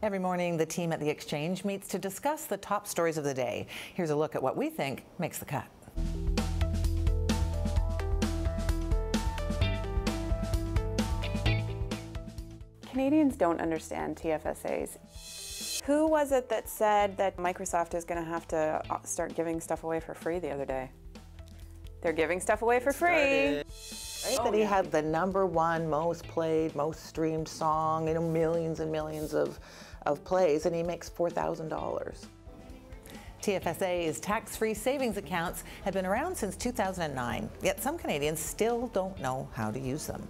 Every morning, the team at the Exchange meets to discuss the top stories of the day. Here's a look at what we think makes the cut. Canadians don't understand TFSAs. Who was it that said that Microsoft is going to have to start giving stuff away for free the other day? They're giving stuff away for free. Right? That he had the #1 most played, most streamed song, millions and millions of plays, and he makes $4,000. TFSA's tax-free savings accounts have been around since 2009, yet some Canadians still don't know how to use them.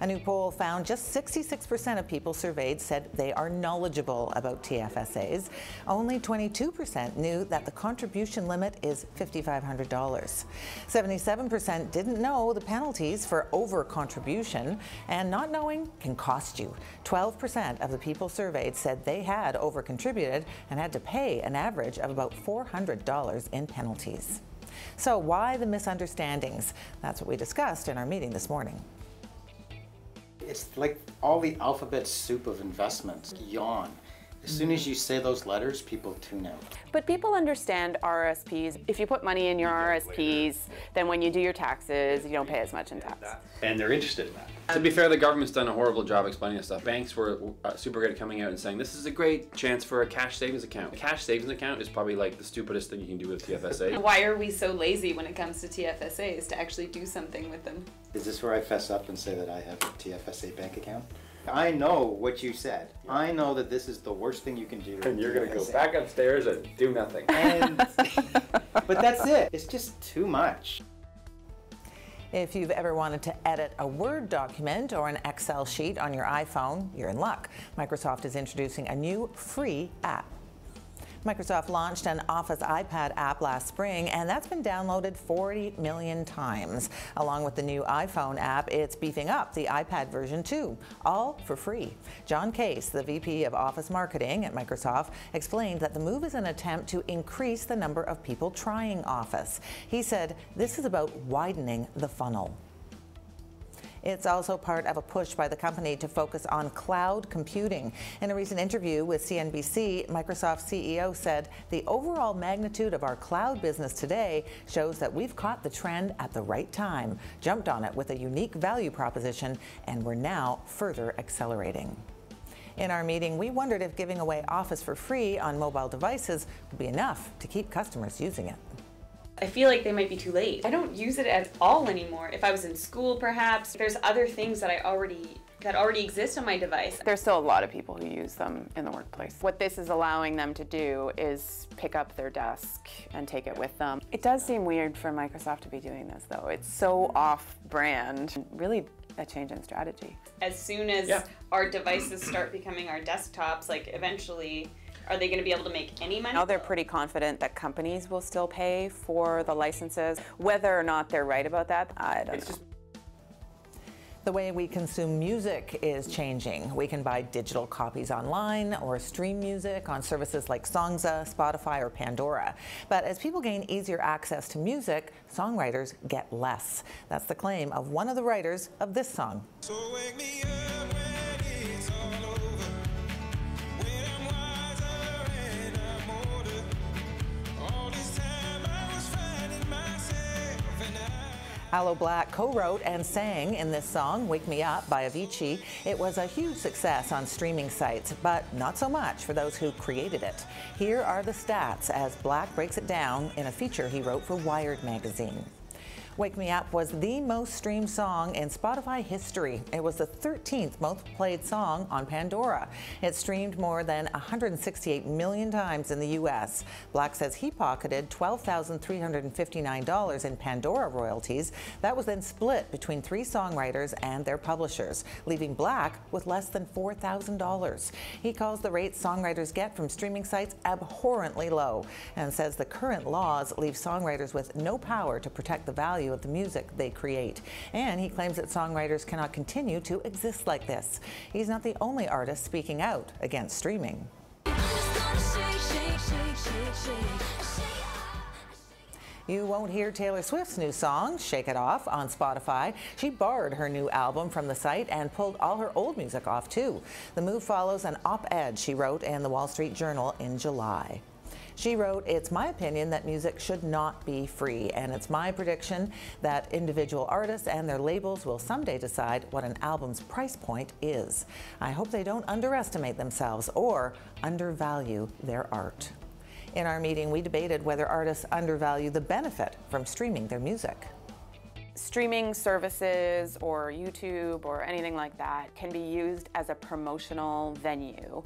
A new poll found just 66% of people surveyed said they are knowledgeable about TFSAs. Only 22% knew that the contribution limit is $5,500. 77% didn't know the penalties for over-contribution, and not knowing can cost you. 12% of the people surveyed said they had over-contributed and had to pay an average of about $400 in penalties. So why the misunderstandings? That's what we discussed in our meeting this morning. It's like all the alphabet soup of investments. Yawn. As soon as you say those letters, people tune out. But people understand RSPs. If you put money in your RSPs, then when you do your taxes, you don't pay as much in tax. And they're interested in that. To be fair, the government's done a horrible job explaining this stuff. Banks were super good at coming out and saying, this is a great chance for a cash savings account. A cash savings account is probably like the stupidest thing you can do with TFSA. Why are we so lazy when it comes to TFSAs to actually do something with them? Is this where I fess up and say that I have a TFSA bank account? I know what you said. I know that this is the worst thing you can do. And you're going to go back upstairs and do nothing. And, but that's it. It's just too much. If you've ever wanted to edit a Word document or an Excel sheet on your iPhone, you're in luck. Microsoft is introducing a new free app. Microsoft launched an Office iPad app last spring, and that's been downloaded 40 million times. Along with the new iPhone app, it's beefing up the iPad version too, all for free. John Case, the VP of Office Marketing at Microsoft, explained that the move is an attempt to increase the number of people trying Office. He said this is about widening the funnel. It's also part of a push by the company to focus on cloud computing. In a recent interview with CNBC, Microsoft CEO said the overall magnitude of our cloud business today shows that we've caught the trend at the right time, jumped on it with a unique value proposition, and we're now further accelerating. In our meeting, we wondered if giving away Office for free on mobile devices would be enough to keep customers using it. I feel like they might be too late. I don't use it at all anymore. If I was in school, perhaps, there's other things that already exist on my device. There's still a lot of people who use them in the workplace. What this is allowing them to do is pick up their desk and take it with them. It does seem weird for Microsoft to be doing this, though. It's so off-brand. Really a change in strategy. As soon as our devices start becoming our desktops, like eventually, are they going to be able to make any money? Now they're pretty confident that companies will still pay for the licenses. Whether or not they're right about that, I don't know. The way we consume music is changing. We can buy digital copies online or stream music on services like Songza, Spotify, or Pandora. But as people gain easier access to music, songwriters get less. That's the claim of one of the writers of this song. So wake me up when it's all over. When I'm wiser and I'm older. All this time I was finding myself and Aloe Black co-wrote and sang in this song, Wake Me Up by Avicii. It was a huge success on streaming sites, but not so much for those who created it. Here are the stats as Black breaks it down in a feature he wrote for Wired magazine. Wake Me Up was the most streamed song in Spotify history. It was the 13th most played song on Pandora. It streamed more than 168 million times in the U.S. Black says he pocketed $12,359 in Pandora royalties. That was then split between 3 songwriters and their publishers, leaving Black with less than $4,000. He calls the rates songwriters get from streaming sites abhorrently low and says the current laws leave songwriters with no power to protect the value of the music they create. And he claims that songwriters cannot continue to exist like this. He's not the only artist speaking out against streaming. You won't hear Taylor Swift's new song, Shake It Off, on Spotify. She barred her new album from the site and pulled all her old music off, too. The move follows an op-ed she wrote in the Wall Street Journal in July. She wrote, "It's my opinion that music should not be free, and it's my prediction that individual artists and their labels will someday decide what an album's price point is. I hope they don't underestimate themselves or undervalue their art." In our meeting, we debated whether artists undervalue the benefit from streaming their music. Streaming services or YouTube or anything like that can be used as a promotional venue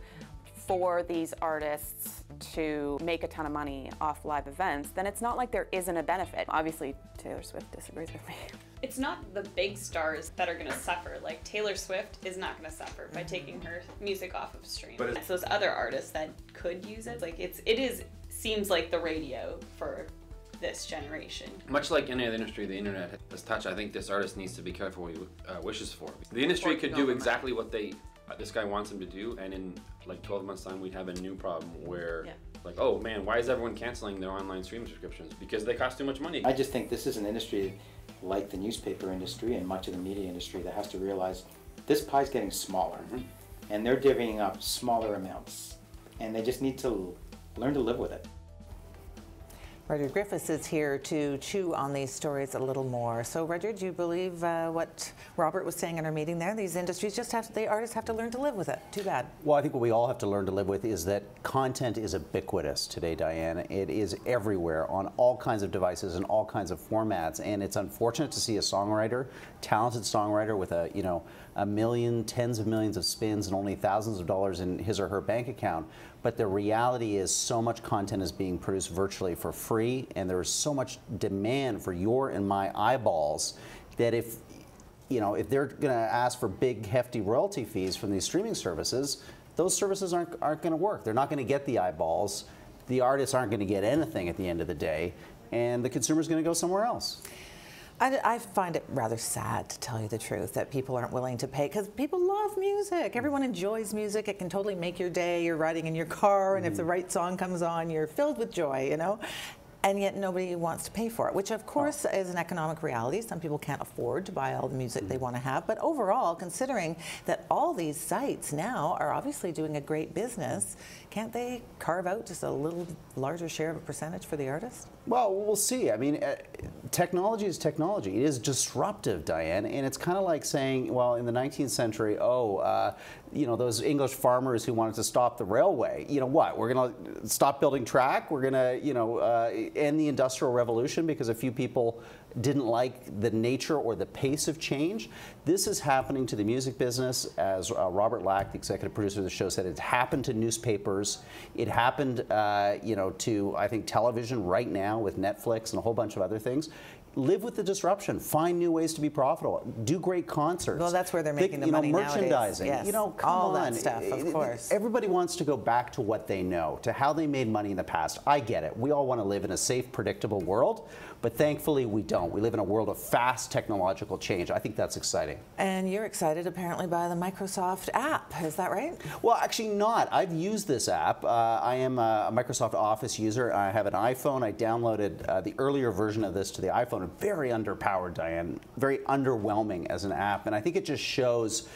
for these artists to make a ton of money off live events. Then it's not like there isn't a benefit. Obviously, Taylor Swift disagrees with me. It's not the big stars that are going to suffer. Like Taylor Swift is not going to suffer by taking her music off of stream. But it's those other artists that could use it. Like seems like the radio for this generation. Much like any other industry the internet has touched, I think this artist needs to be careful what he wishes for. The industry could do exactly what this guy wants him to do, and in like 12 months time we'd have a new problem where like, oh man, why is everyone canceling their online streaming subscriptions? Because they cost too much money. I just think this is an industry like the newspaper industry and much of the media industry that has to realize this pie's getting smaller, and they're divvying up smaller amounts, and they just need to learn to live with it. Margot Griffiths is here to chew on these stories a little more. So, Roger, do you believe what Robert was saying in our meeting there? These industries the artists have to learn to live with it. Too bad. Well, I think what we all have to learn to live with is that content is ubiquitous today, Diane. It is everywhere on all kinds of devices and all kinds of formats. And it's unfortunate to see a talented songwriter with a million, tens of millions of spins and only thousands of dollars in his or her bank account. But the reality is so much content is being produced virtually for free, and there is so much demand for your and my eyeballs that if they're going to ask for big, hefty royalty fees from these streaming services, those services aren't going to work. They're not going to get the eyeballs. The artists aren't going to get anything at the end of the day, and the consumer's going to go somewhere else. I find it rather sad, to tell you the truth, that people aren't willing to pay, because people love music. Everyone enjoys music. It can totally make your day. You're riding in your car, and if the right song comes on, you're filled with joy, And yet nobody wants to pay for it, which of course is an economic reality. Some people can't afford to buy all the music they want to have. But overall, considering that all these sites now are obviously doing a great business, can't they carve out just a little larger share of a percentage for the artist? Well, we'll see. I mean, technology is technology. It is disruptive, Diane, and it's kind of like saying, well, in the 19th century, those English farmers who wanted to stop the railway, what? We're going to stop building track? We're going to, end the Industrial Revolution because a few people didn't like the nature or the pace of change? This is happening to the music business, as Robert Lack, the executive producer of the show, said. It's happened to newspapers. It happened, to, I think, television right now with Netflix and a whole bunch of other things. Live with the disruption. Find new ways to be profitable. Do great concerts. Well, that's where they're making the money merchandising. nowadays. Yes. Come all on. That stuff, of course. Everybody wants to go back to what they know, to how they made money in the past. I get it. We all want to live in a safe, predictable world, but thankfully we don't. We live in a world of fast technological change. I think that's exciting. And you're excited apparently by the Microsoft app. Is that right? Well, actually not. I've used this app. I am a Microsoft Office user. I have an iPhone. I downloaded the earlier version of this to the iPhone. Very underpowered, Diane. Very underwhelming as an app. And I think it just shows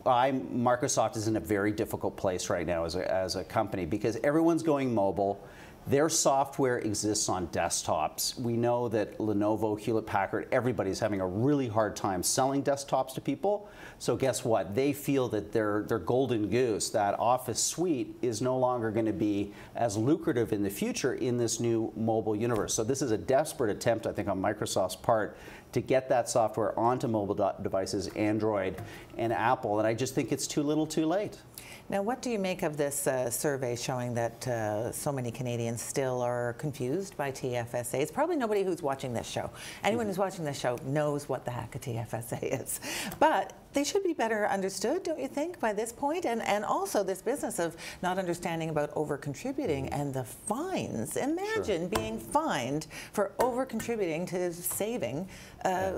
Microsoft is in a very difficult place right now as a company, because everyone's going mobile. Their software exists on desktops. We know that Lenovo, Hewlett-Packard, everybody's having a really hard time selling desktops to people. So guess what? They feel that their golden goose, that Office suite, is no longer going to be as lucrative in the future in this new mobile universe. So this is a desperate attempt, I think, on Microsoft's part to get that software onto mobile devices, Android and Apple. And I just think it's too little too late. Now, what do you make of this survey showing that so many Canadians still are confused by TFSA? It's probably nobody who's watching this show. Anyone who's watching this show knows what the heck a TFSA is. But they should be better understood, don't you think, by this point? And also this business of not understanding about over-contributing and the fines. Imagine being fined for over-contributing to saving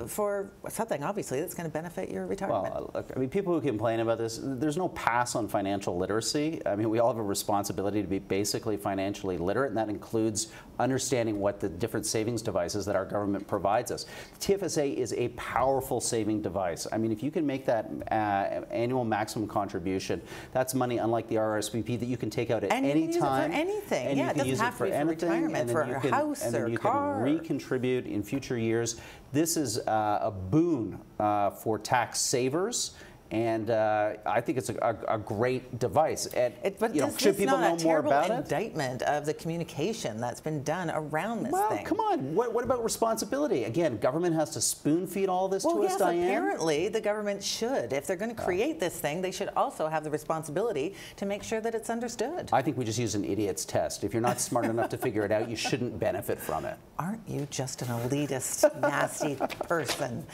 for something, obviously, that's going to benefit your retirement. Well, look, I mean, people who complain about this, there's no pass on financial literacy. I mean, we all have a responsibility to be basically financially literate, and that includes understanding what the different savings devices that our government provides us. The TFSA is a powerful saving device. I mean, if you can make that annual maximum contribution, that's money unlike the RSVP that you can take out at any time. For anything. And yeah, you can use it for anything, retirement, for a house and then or you car. can recontribute in future years. This is a boon for tax savers. And I think it's a great device. And But should people know more about it? It's not a terrible indictment of the communication that's been done around this thing. Well, come on. What about responsibility? Again, government has to spoon feed all this to us, yes, Diane? apparently the government should. If they're going to create this thing, they should also have the responsibility to make sure that it's understood. I think we just use an idiot's test. If you're not smart enough to figure it out, you shouldn't benefit from it. Aren't you just an elitist, nasty person?